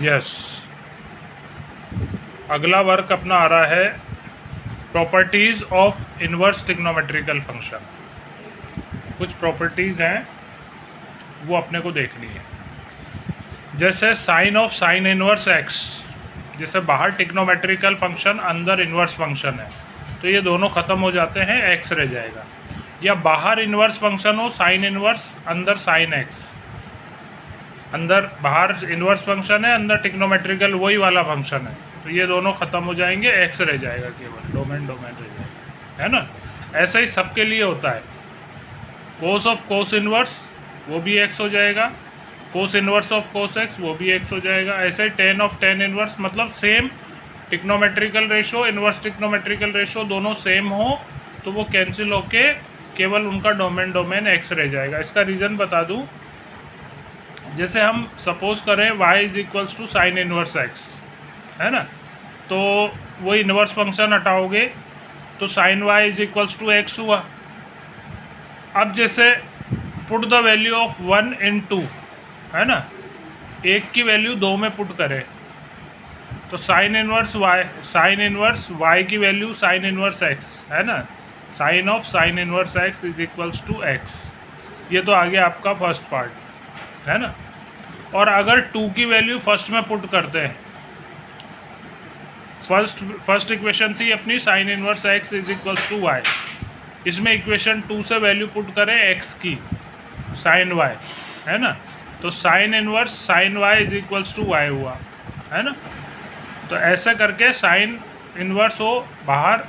Yes, अगला work अपना आ रहा है properties of inverse trigonometrical function. कुछ प्रॉपर्टीज़ हैं वो अपने को देखनी है। जैसे sine of sine inverse x, जैसे बाहर ट्रिग्नोमेट्रिकल फंक्शन अंदर इन्वर्स फंक्शन है तो ये दोनों ख़त्म हो जाते हैं, एक्स रह जाएगा। या बाहर इन्वर्स फंक्शन हो साइन इन्वर्स, अंदर साइन एक्स, अंदर बाहर इन्वर्स फंक्शन है, अंदर ट्रिग्नोमेट्रिकल वही वाला फंक्शन है, तो ये दोनों ख़त्म हो जाएंगे, एक्स रह जाएगा, केवल डोमेन डोमेन रह जाएगा, है ना। ऐसा ही सबके लिए होता है। कोस ऑफ कोस इन्वर्स वो भी एक्स हो जाएगा, कोस इन्वर्स ऑफ कोस एक्स वो भी एक्स हो जाएगा। ऐसे ही टेन ऑफ टेन इन्वर्स, मतलब same trigonometrical ratio, inverse trigonometrical ratio दोनों सेम हो तो वो कैंसिल होके केवल उनका डोमेन डोमेन एक्स रह जाएगा। इसका रीज़न बता दूँ, जैसे हम सपोज करें y is equals to sine inverse x, है ना, तो वो इन्वर्स फंक्शन हटाओगे तो sine y is equals to x हुआ। अब जैसे put the value of 1 in 2, है ना, एक की वैल्यू 2 में पुट करें तो साइन इन्वर्स y की वैल्यू साइन इन्वर्स x, है ना, sine of sine inverse x is equals to x. ये तो आ गया आपका फर्स्ट पार्ट, है ना। और अगर 2 की वैल्यू फर्स्ट में पुट करते हैं, फर्स्ट इक्वेशन थी अपनी sine inverse x is equals to y, इसमें इक्वेशन 2 से वैल्यू पुट करें x की साइन y, है ना, तो sine inverse sine y is equals to y हुआ, है ना। तो ऐसे करके साइन इन्वर्स हो बाहर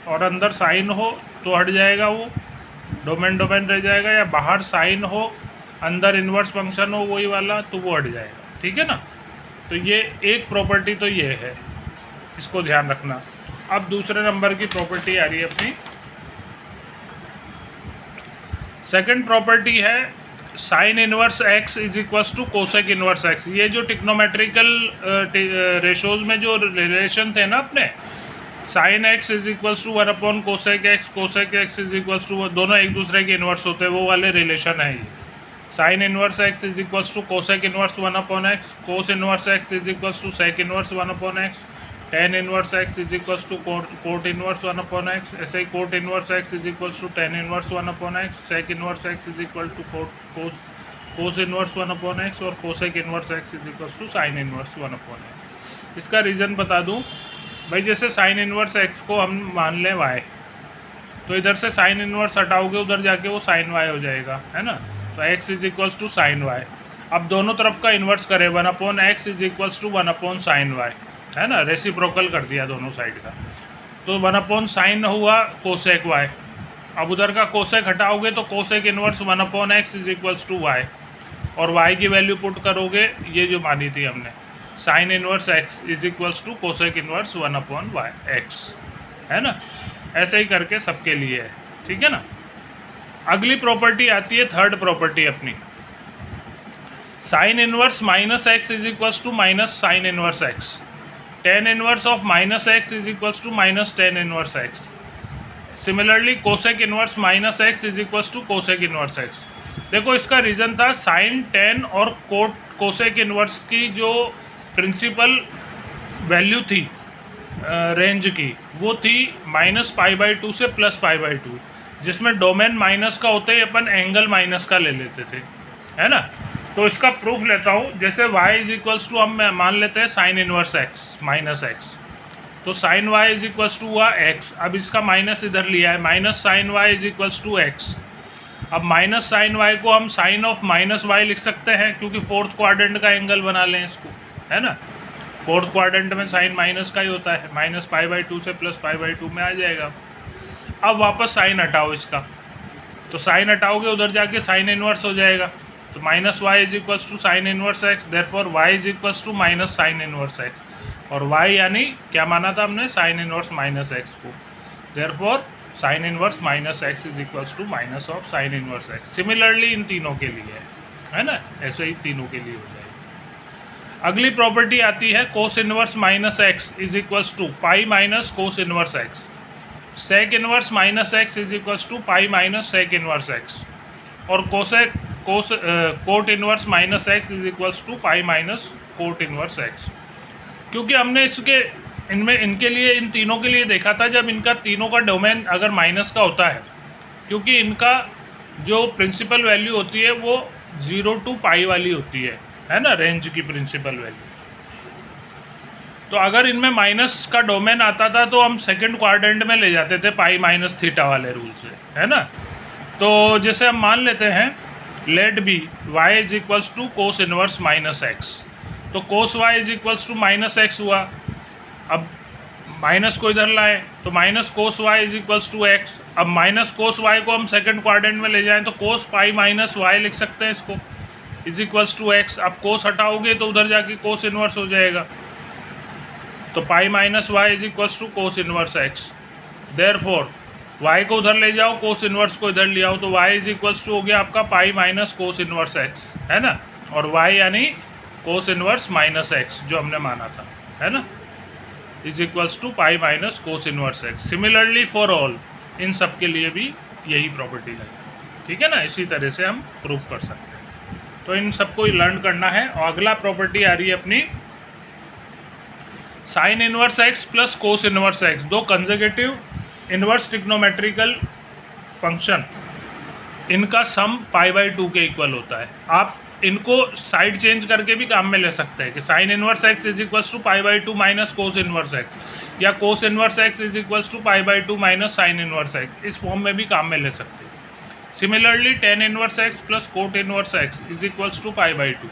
और अंदर साइन हो तो हट जाएगा, वो डोमेन डोमेन रह जाएगा, या बाहर साइन हो अंदर इन्वर्स फंक्शन हो वही वाला तो वो हट जाएगा, ठीक है ना। तो ये एक प्रॉपर्टी तो ये है, इसको ध्यान रखना। अब दूसरे नंबर की प्रॉपर्टी आ रही है अपनी, सेकंड प्रॉपर्टी है sine inverse x is equals to cosec inverse x. ये जो टिक्नोमेट्रिकल रेशोज़ में जो रिलेशन थे ना अपने, sine x is equals to 1 cosec x is equals to, दोनों एक दूसरे के इन्वर्स होते हैं, वो वाले रिलेशन है ये। Sine inverse x is equals to cosec inverse 1/x, cos inverse x is equals to sec inverse 1/x, tan inverse x is equals to cot inverse 1/x, ऐसे ही cot inverse x is equals to tan inverse 1/x, sec inverse x is equal to cos inverse 1/x, और cosec inverse x is equals to sine inverse 1/x। इसका reason बता दूँ भाई, जैसे sign inverse x को हम मान लें y, तो इधर से साइन इन्वर्स हटाओगे उधर जाके वो साइन y हो जाएगा, है ना। तो x is equals to sine y। अब दोनों तरफ का इन्वर्स करें, 1/x is equals to 1/sin y, है ना, रेसिप्रोकल कर दिया दोनों साइड का, तो 1/sin हुआ कोसेक y। अब उधर का कोसेक हटाओगे तो cosec inverse 1/x is equals to y, और y की वैल्यू पुट करोगे ये जो मानी थी हमने, sine inverse x is equals to cosec inverse 1/x, है ना। ऐसे ही करके सबके लिए है, ठीक है ना। अगली प्रॉपर्टी आती है थर्ड प्रॉपर्टी अपनी, sine inverse minus x is equals to minus sine inverse x, tan inverse of minus x is equals to minus tan inverse x. Similarly cosec inverse minus x is equals to cosec inverse x. देखो इसका reason था sine tan और cosec inverse की जो principal value थी range की, वो थी -π/2 से +π/2, जिसमें डोमेन माइनस का होते ही अपन एंगल माइनस का ले लेते थे, है ना। तो इसका प्रूफ लेता हूँ, जैसे y इज इक्वल्स टू हम मान लेते हैं sine inverse x minus x, तो sine y is equals to हुआ x। अब इसका माइनस इधर लिया है, minus sine y is equals to x। अब माइनस साइन y को हम साइन ऑफ माइनस y लिख सकते हैं, क्योंकि फोर्थ क्वाड्रेंट का एंगल बना लें इसको, है ना। फोर्थ क्वाड्रेंट में साइन माइनस का ही होता है, -π/2 से +π/2 में आ जाएगा। अब वापस साइन हटाओ इसका, तो साइन हटाओगे उधर जाके साइन इन्वर्स हो जाएगा, तो minus y is equals to sine inverse x, therefore y is equals to minus sine inverse x, और y यानी क्या माना था हमने, साइन इन्वर्स माइनस एक्स को, therefore sine inverse minus x is equals to minus of sine inverse x. Similarly इन तीनों के लिए है ना, ऐसे ही तीनों के लिए हो जाएगा। अगली प्रॉपर्टी आती है cos inverse minus x is equals to pi minus cos inverse x, sec inverse minus x is equals to pi minus sec inverse x, और cosec cot inverse minus x is equals to pi minus cot inverse x, क्योंकि हमने इनके लिए इन तीनों के लिए देखा था जब इनका तीनों का डोमेन अगर माइनस का होता है, क्योंकि इनका जो प्रिंसिपल वैल्यू होती है वो 0 to पाई वाली होती है ना, रेंज की प्रिंसिपल वैल्यू। तो अगर इनमें माइनस का डोमेन आता था तो हम सेकंड क्वाड्रेंट में ले जाते थे पाई माइनस थीटा वाले रूल से, है ना। तो जैसे हम मान लेते हैं let be y is equals to cos inverse minus x, तो cos y is equals to minus x हुआ। अब माइनस को इधर लाएं तो minus cos y is equals to x. अब माइनस कोस y को हम सेकंड क्वाड्रेंट में ले जाएं तो कोस पाई माइनस y लिख सकते हैं इसको, इज इक्वल्स टू एक्स। अब कोस हटाओगे तो उधर जाके कोस इनवर्स हो जाएगा, तो pi minus y is equals to cos inverse x. Therefore y को उधर ले जाओ, कोस इनवर्स को इधर ले आओ, तो y इज इक्वल्स टू हो गया आपका पाई माइनस कोस इनवर्स एक्स, है ना। और y यानी कोस इनवर्स माइनस एक्स जो हमने माना था, है ना, is equals to pi minus cos inverse x. Similarly for all, इन सब के लिए भी यही प्रॉपर्टी है, ठीक है ना। इसी तरह से हम प्रूफ कर सकते हैं, तो इन सबको लर्न करना है। और अगला प्रॉपर्टी आ रही है अपनी sign inverse x plus cos inverse x, दो कंसेक्यूटिव इनवर्स ट्रिग्नोमेट्रिकल फंक्शन, इनका सम पाई बाई 2 के इक्वल होता है। आप इनको साइड चेंज करके भी काम में ले सकते हैं कि sine inverse x is equals to pi by 2 minus cos inverse x, या cos inverse x is equals to pi by 2 minus sine inverse x, इस फॉर्म में भी काम में ले सकते हैं। Similarly tan inverse x plus cot inverse x is equals to pi by 2,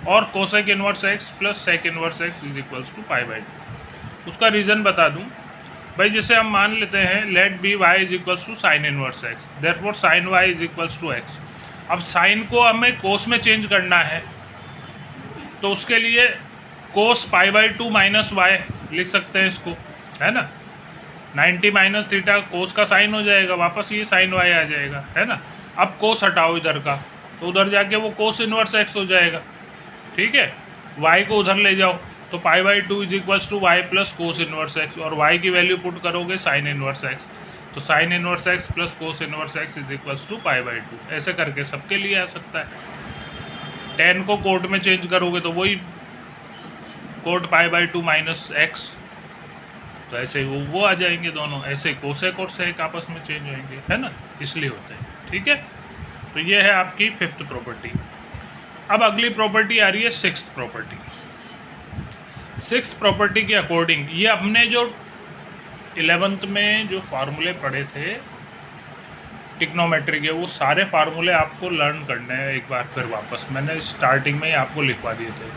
और cosec inverse x plus sec inverse x is equals to pi by 2। उसका रीज़न बता दूं भाई, जैसे हम मान लेते हैं let be y is equals to sine inverse x, therefore sine y is equals to x. अब साइन को हमें कोस में चेंज करना है, तो उसके लिए कोस पाई बाई 2 माइनस वाई लिख सकते हैं इसको, है ना। 90 माइनस थीटा कोस का साइन हो जाएगा, वापस ये साइन वाई आ जाएगा, है ना। अब कोस हटाओ इधर का, तो उधर जाके वो कोस इनवर्स एक्स हो जाएगा, ठीक है। y को उधर ले जाओ तो pi by 2 is equals to y plus cos inverse x, और y की वैल्यू पुट करोगे साइन इनवर्स एक्स, तो sine inverse x plus cos inverse x is equals to pi by 2। ऐसे करके सबके लिए आ सकता है। टेन को कोट में चेंज करोगे तो वही coat pi by 2 minus x, तो ऐसे वो आ जाएंगे दोनों, ऐसे कोसेक और सेक आपस में चेंज होंगे, है ना, इसलिए होते हैं, ठीक है। तो ये है आपकी फिफ्थ प्रॉपर्टी। अब अगली प्रॉपर्टी आ रही है सिक्स्थ प्रॉपर्टी। सिक्स्थ प्रॉपर्टी के अकॉर्डिंग ये हमने जो 11th में जो फार्मूले पढ़े थे ट्रिग्नोमेट्री के, वो सारे फार्मूले आपको लर्न करने हैं एक बार फिर वापस। मैंने स्टार्टिंग में ही आपको लिखवा दिए थे,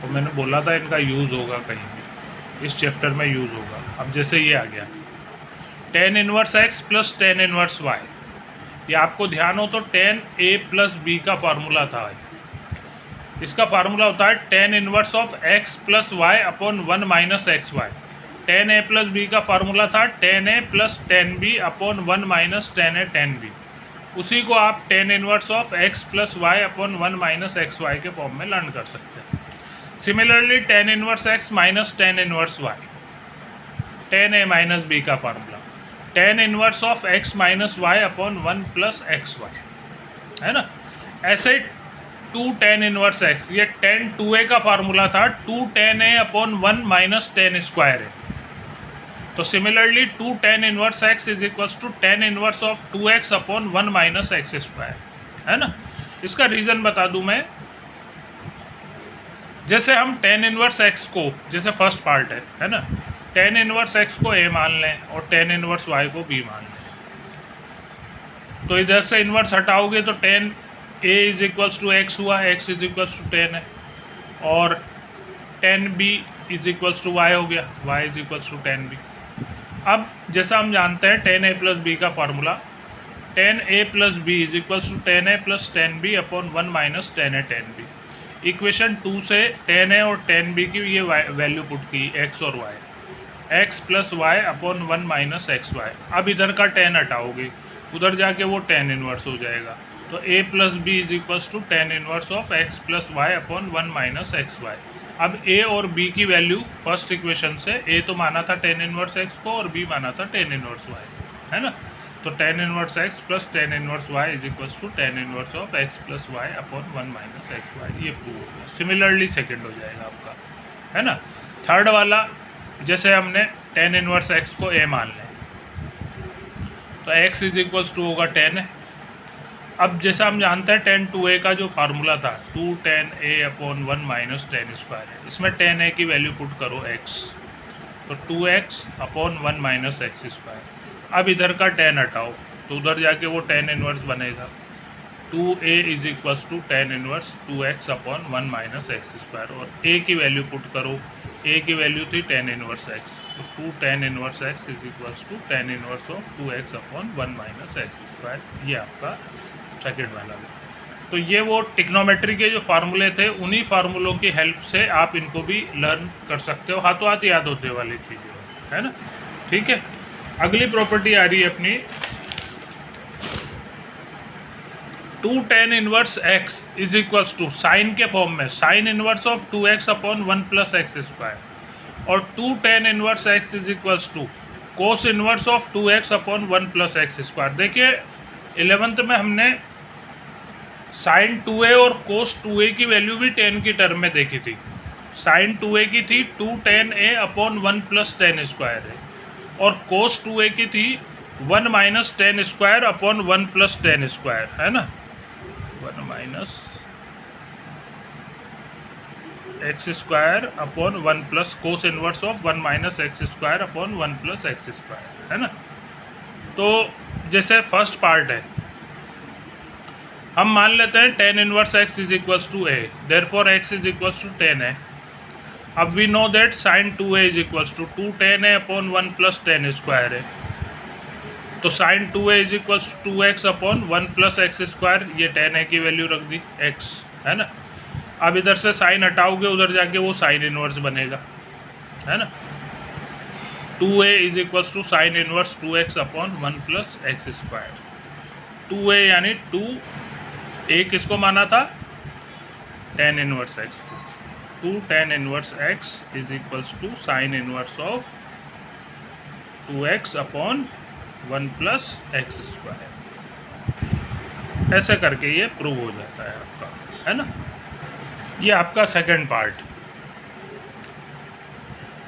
तो मैंने बोला था इनका यूज़ होगा कहीं भी, इस चैप्टर में यूज़ होगा। अब जैसे ये आ गया tan inverse x plus tan inverse y, ये आपको ध्यान हो तो टेन ए प्लस बी का फार्मूला था। इसका फार्मूला होता है tan inverse of x plus y upon 1 minus x y. Tan A plus B का फार्मूला था tan A plus tan B upon 1 minus tan A tan B. उसी को आप tan inverse of x plus y upon 1 minus x Y के form में learn कर सकते हैं। Similarly tan inverse x minus tan inverse y, tan A minus B का formula tan inverse of x minus y upon 1 plus x y, है ना। ऐसे two tan inverse x, ये टेन 2a का फार्मूला था 2 टेन ए upon 1 minus tan square है। तो similarly 2 tan inverse x is equals to tan inverse of 2x upon 1 minus x square, है ना। इसका रीज़न बता दूं मैं, जैसे हम टेन इनवर्स एक्स को, जैसे फर्स्ट पार्ट है ना, टेन इनवर्स एक्स को a मान लें और टेन इनवर्स y को b मान लें, तो इधर से इनवर्स हटाओगे तो tan a is equals to x हुआ, x is equals to tan है, और tan b is equals to y हो गया, y is equals to tan b। अब जैसा हम जानते हैं टेन a प्लस बी का formula tan a plus b is equals to tan a plus tan B upon 1 minus tan a tan b. Equation 2 से tan a और tan B की ये वैल्यू पुट की x और y, x plus y upon 1 minus x y. अब इधर का ten हटाओगे, उधर जाके वो टेन इनवर्स हो जाएगा, तो a plus b is equals to tan inverse of x plus y upon 1 minus x y. अब a और b की वैल्यू फर्स्ट इक्वेशन से, a तो माना था टेन इनवर्स x को और b माना था टेन इनवर्स y, है ना। तो tan inverse x plus tan inverse y is equals to tan inverse of x plus y upon 1 minus x y, ये प्रूव हो गया। सिमिलरली सेकेंड हो जाएगा आपका, है ना। थर्ड वाला, जैसे हमने टेन इनवर्स एक्स को ए मान लें, तो एक्स इज इक्वल्स टू होगा टेन है। अब जैसा हम जानते हैं टेन टू ए का जो फार्मूला था, टू टेन ए अपॉन 1 माइनस टेन स्क्वायर है। इसमें टेन ए की वैल्यू पुट करो एक्स, तो 2x upon 1 minus x square. अब इधर का टेन हटाओ तो उधर जाके वो टेन इनवर्स बनेगा, 2a is equals to tan inverse 2x upon 1 minus x square. और a की वैल्यू पुट करो, a की वैल्यू थी टेन इनवर्स x, तो 2 tan inverse x is equals to tan inverse of 2x upon 1 minus x square. ये आपका second वाला है। तो ये वो टिक्नोमेट्री के जो फार्मूले थे, उन्हीं फार्मूलों की हेल्प से आप इनको भी लर्न कर सकते हो, हाथों हाथ याद होते वाली चीज़ें, है ना। ठीक है, अगली प्रॉपर्टी आ रही है अपनी, 2 tan inverse x is equals to, sine के फॉर्म में, sine inverse of 2x upon 1 plus x square, और 2 tan inverse x is equals to cos inverse of 2x upon 1 plus x square. देखिए 11th में हमने sign 2a और कोस 2a की value भी 10 की टर्म में देखी थी। साइन 2a की थी 2 टेन ए अपॉन 1 प्लस टेन स्क्वायर है, और कोस 2a की थी 1 minus tan square upon 1 plus tan square, है ना। 1 minus x square upon 1 plus cos inverse of 1 minus x square upon 1 plus x square, है ना। तो जैसे फर्स्ट पार्ट है, हम मान लेते हैं tan inverse x is equals to a, therefore x is equals to 10 है। अब we know that sine 2a is equals to 2 tan A upon 1 plus tan square है, तो sine 2a is equals to 2x upon 1 plus x square, ये 10a की value रख दी x, है ना। अब इधर से साइन हटाओगे, उधर जाके वो साइन इनवर्स बनेगा, है ना। 2a is equals to sine inverse 2x upon 1 plus x square. 2a यानी 2a किसको माना था, टेन इनवर्स एक्स को, 2 tan inverse x is equals to sine inverse of 2x upon 1 plus x square. ऐसे करके ये प्रूव हो जाता है आपका, है ना। ये आपका सेकंड पार्ट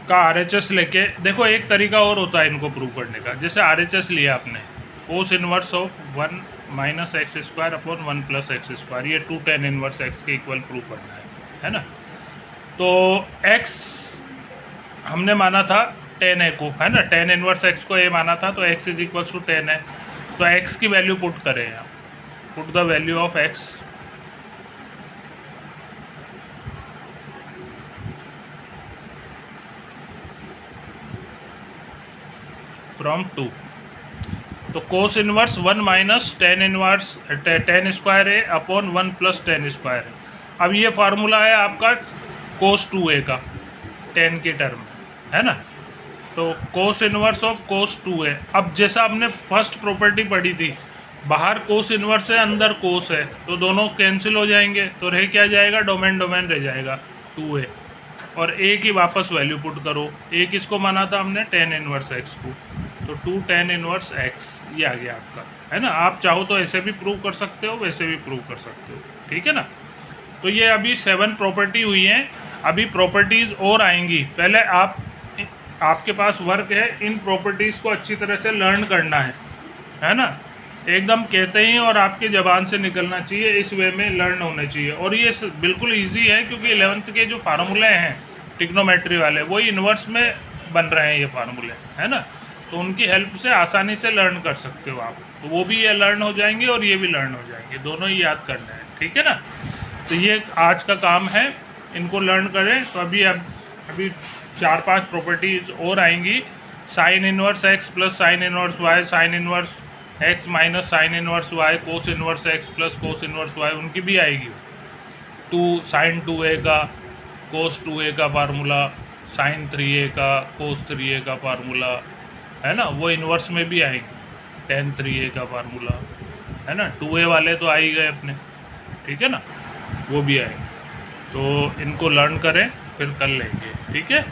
का RHS लेके देखो। एक तरीका और होता है इनको प्रूव करने का, जैसे RHS लिया आपने, कोस inverse of 1 minus x square upon 1 plus x square, ये 2 टेन इनवर्स एक्स के इक्वल प्रूव करना है ना। तो x हमने माना था 10a को, है ना, 10 इनवर्स x को a माना था, तो x इज इक्वल्स टू 10 है। तो x की वैल्यू पुट करें यहाँ, put the value of x, from 2, तो cos inverse 1 minus tan inverse tan square है अपॉन 1 प्लस टेन स्क्वायर है। अब ये फार्मूला है आपका कोस 2a का 10 की टर्म, है ना। तो कोस इनवर्स ऑफ कोस 2a, अब जैसा हमने फर्स्ट प्रॉपर्टी पढ़ी थी, बाहर कोस इनवर्स है, अंदर कोस है, तो दोनों कैंसिल हो जाएंगे, तो रह क्या जाएगा, डोमेन डोमेन रह जाएगा 2a, और a की वापस वैल्यू पुट करो। a किसको माना था हमने, टेन इनवर्स x को, तो 2 टेन इनवर्स x, ये आ गया आपका, है ना। आप चाहो तो ऐसे भी प्रूव कर सकते हो, वैसे भी प्रूव कर सकते हो, ठीक है ना। तो ये अभी 7 प्रॉपर्टी हुई हैं, अभी प्रॉपर्टीज़ और आएंगी। पहले आपके पास वर्क है इन प्रॉपर्टीज़ को अच्छी तरह से लर्न करना है ना। एकदम कहते ही और आपकी ज़बान से निकलना चाहिए, इस वे में लर्न होने चाहिए। और ये बिल्कुल ईजी है, क्योंकि 11th के जो फार्मूले हैं टिक्नोमेट्री वाले, वही इन्वर्स में बन रहे हैं ये फार्मूले, है ना। तो उनकी हेल्प से आसानी से लर्न कर सकते हो आप, तो वो भी ये लर्न हो जाएंगे और ये भी लर्न हो जाएंगे, दोनों ही याद करना है, ठीक है ना। तो ये आज का काम है, इनको लर्न करें। तो अभी 4-5 प्रॉपर्टीज और आएंगी, sine inverse x plus sine inverse y, sine inverse x minus sine inverse y, cos inverse x plus cos inverse y, उनकी भी आएगी। 2 साइन 2a का कोस 2a का फार्मूला, साइन 3a का कोस 3a का फार्मूला, है ना, वो इन्वर्स में भी आएंगे। टेन 3a का फार्मूला, है ना, 2a वाले तो आ ही गए अपने, ठीक है ना, वो भी आएंगे। तो इनको लर्न करें, फिर कर लेंगे, ठीक है।